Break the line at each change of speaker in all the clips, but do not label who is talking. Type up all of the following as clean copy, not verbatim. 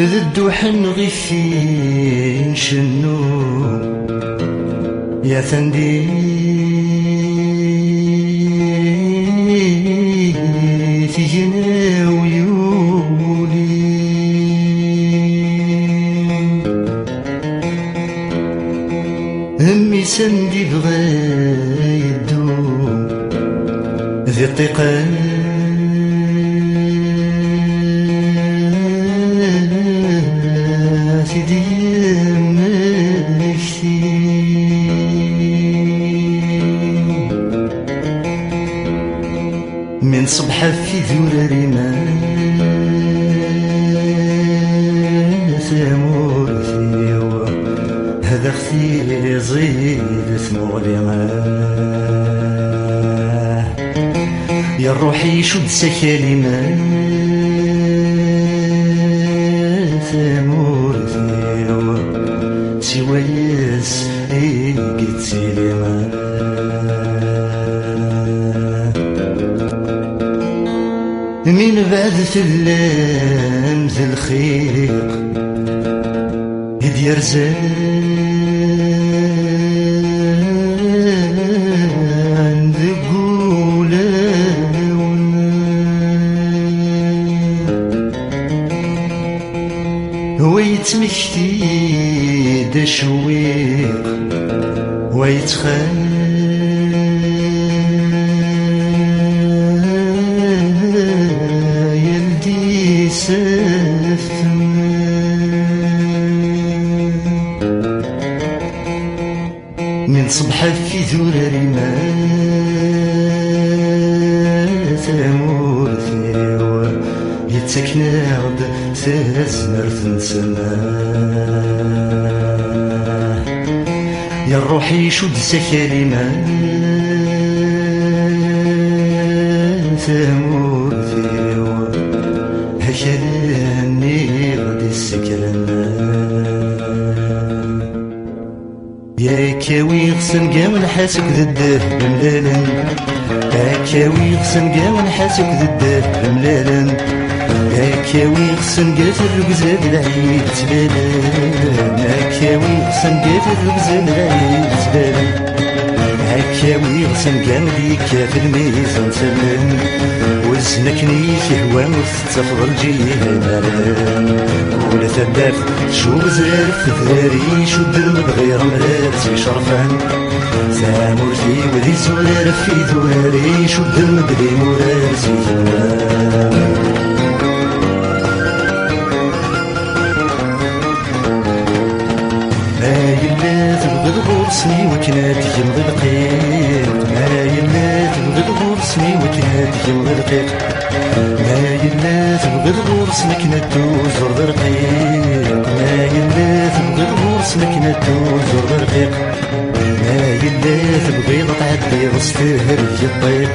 ذدوح نغفي نشنو يا ثندي في جنا ويولي همي سندي بغا يدوم ذي الطيقة من صبحة في ذراري ما ثمورتي هذا اختي زيد ثموري يا روحي شد سكالي ما ثمورتي سوى ياس قلت سيلي من بعد فلام ذي الخيق هدي يرزان ذي قولاون ويتمشتي دا شويق ويتخان من صبحة في ذراري ما ثمورتي يتسكنا عد تزمرت نسمى يا روحي شد سكالي ما ثمورتي هكذاني غدي السكرنا يا كاوي غسن قام نحاسك ذداه بملالا يا كاوي غسن قام نحاسك ذداه بملالا يا كاوي غسن قات الرقزة بالعيد تبالا يا كاوي غسن قات الرقزة بالعيد تبالا هكاوي غسن قام بيك في الميزان سلام وزنكني في هوام وتتفضل جيها ولا تدار شو بزاف ذاري شو الدرب بغير مراتي شرفان سامورتي وذي سولار في ذواري شو الدرب بغي مراتي ما يلا تبغي تغرسني وكنات يمضي القيق ما يلا تبغي تغرسني وكنات يمضي القيق ما يلا تبغي تغرسني كنات توزر الرقيق ما يلا تبغي تغرسني كنات توزر الرقيق ما يلا تبغي تعدي غستهر في الطيق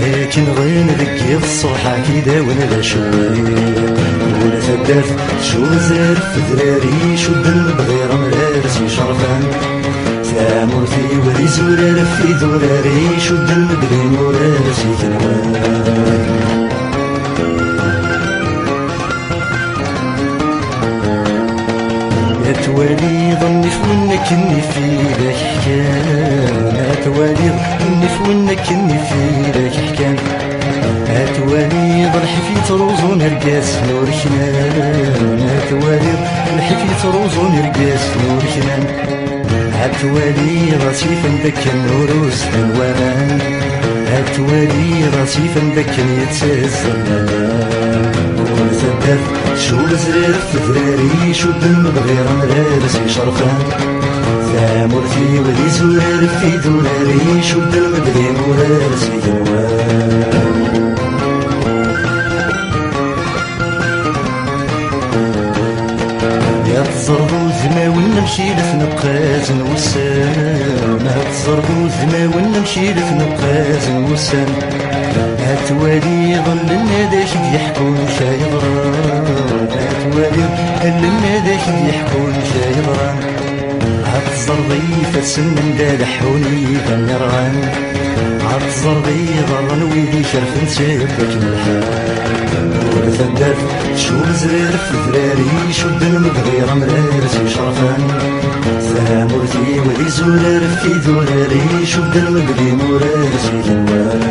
لكن غين ذكي الصبحة كدا وانا لا شويق ولا تدار شو زارف ذراري شو الدم بغير مرارسي شرفان سامورتي ولي زرار في ذراري شو الدم بغير مرارسي ثنوان توالي ظني فونك اني في لك حكام توالي ظني فونك اني في لك حكام توالي ظل حفيت روز ونرقاس نور خنان توالي ظل حفيت روز ونرقاس نور خنان توالي راسي فندكن وروس الوان توالي راسي فندكن يتسزل وزدت شو الزرار في ذراري شو الدم بغير مرارسي شرفان ثامورتي ولي زرار في ذراري شو الدم بغير مرارسي ثوان يا تصرفو زماون نمشي لثنقاز نوسان يا تصرفو زماون نمشي لثنقاز نوسان هتوالي ظل الناداش يحكون شايضران هتوالي ظل الناداش يحكون شايضران هتزرضي فالسن دالحوني فالنران هتزرضي ضرن ويدي شرف نسيبك من الحال تندر شو زرير في ذراري شد المدغير مرارسي شرفان زامرتي ولي زرار في ذراري شد المدغي مرارسي جوان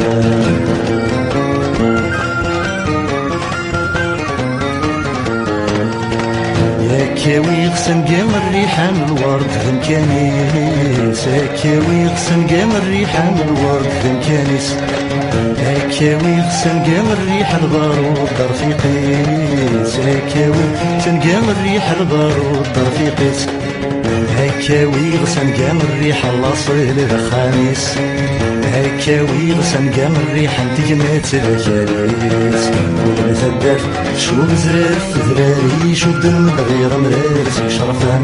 ساكاوي غسن قام الريحان الورد ذمكاني ساكاوي غسن قام الريحان الورد ذمكاني ساكاوي غسن قام الريح البارود رفيقي ساكاوي غسن قام الريح البارود رفيقي هكاوي غسن قام الريح الاصيل الخميس هكاوي غسن قام الريح انتجمات الجاليس ولا تدار شو بزرار في ذراري شد المدغير مرارسي شرفان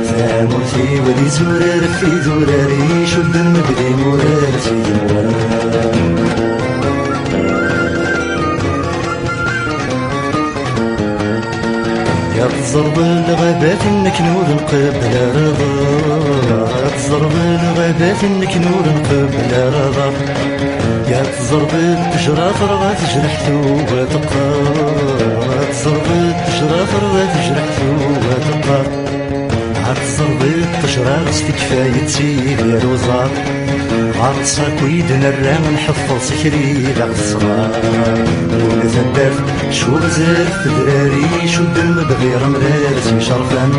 زامرتي ولي زرار في ذراري شد المدغي مرارسي جوان يا تزرب الغابات انك نور قبل رضا تزرب الغابات انك نور قبل رضا يا تزرب التجرى فرغا تجرحتو وتقار تزرب التجرى فرغا تجرحتو وتقار عتزرب التجرى غستك كفاية يا الوزار عرصاك ويدنا الرام نحفظ سكري لغد الصغار ولا تندر شو غزال في دراري شد المدغير مرارسي شرفان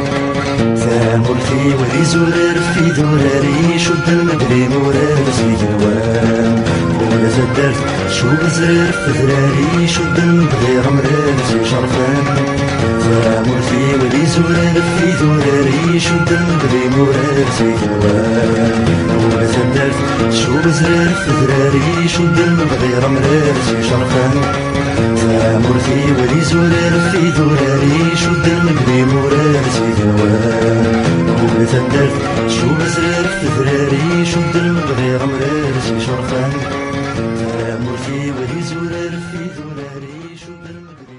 زامرتي ولي زرار في ذراري شد المدغي مرارسي جوان ولا تندر شو غزال في دراري شد المدغير مرارسي شرفان زامرتي ولي زرار في ذراري شد المدغي مرارسي جوان ولا تندر شو بزرار في ذراري شد المدغير مرارسي شرفان زامرتي ولي زرار في ذراري شد المدغي مرارسي جوان ولا تندر شو بزرار في ذراري شد المدغير مرارسي شرفان زامرتي ولي زرار في ذراري شد المدغي